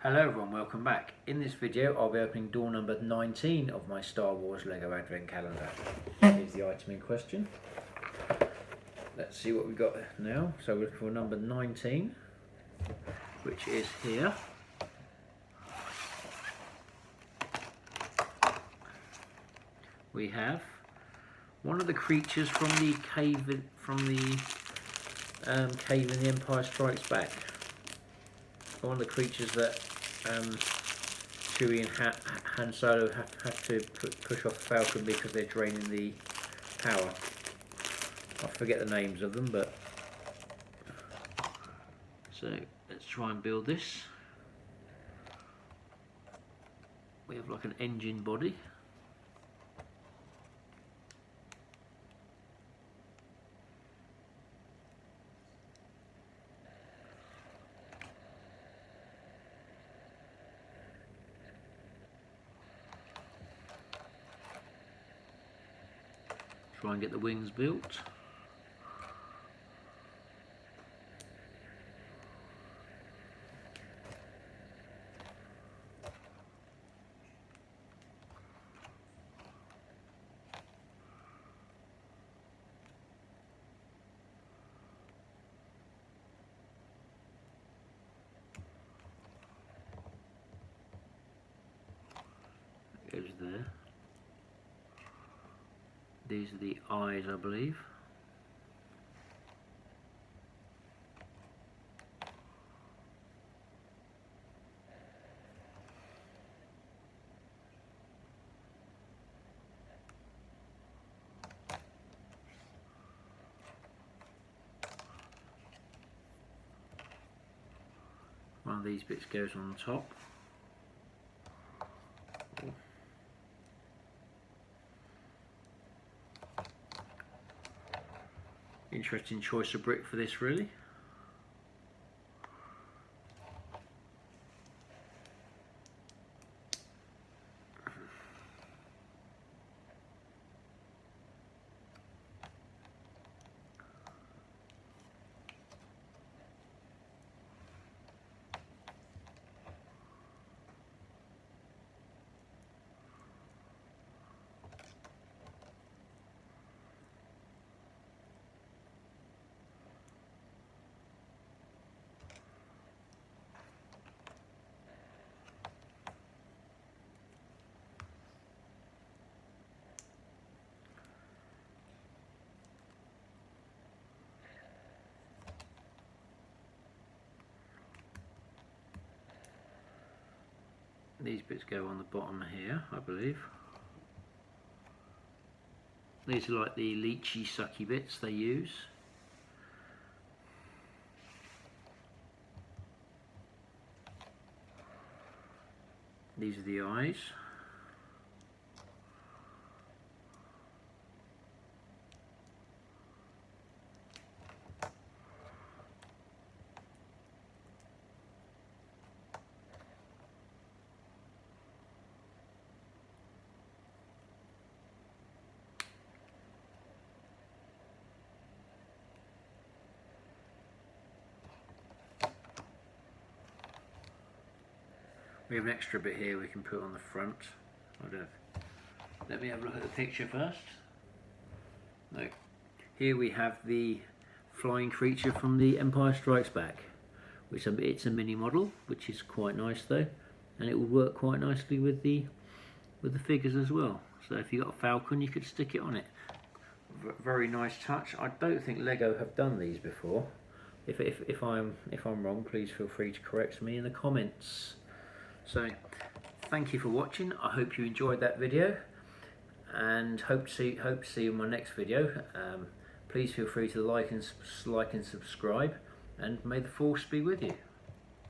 Hello everyone, welcome back. In this video I'll be opening door number 19 of my Star Wars Lego Advent Calendar. Here's the item in question. Let's see what we've got now. So we're looking for number 19, which is here. We have one of the creatures from the cave in the Empire Strikes Back. One of the creatures that Chewie and Han Solo have to push off Falcon because they're draining the power. I forget the names of them, but so let's try and build this. We have like an engine body. Try and get the wings built. That goes there. These are the eyes, I believe. One of these bits goes on top. Interesting choice of brick for this, really. These bits go on the bottom here, I believe. These are like the leechy sucky bits they use. These are the eyes. We have an extra bit here we can put on the front. I don't know. Let me have a look at the picture first. No. Here we have the flying creature from the Empire Strikes Back, which it's a mini model, which is quite nice though, and it will work quite nicely with the figures as well. So if you got a Falcon, you could stick it on it. Very nice touch. I don't think Lego have done these before. If I'm wrong, please feel free to correct me in the comments. So, thank you for watching. I hope you enjoyed that video, and hope to see you in my next video. Please feel free to like and subscribe, and may the force be with you.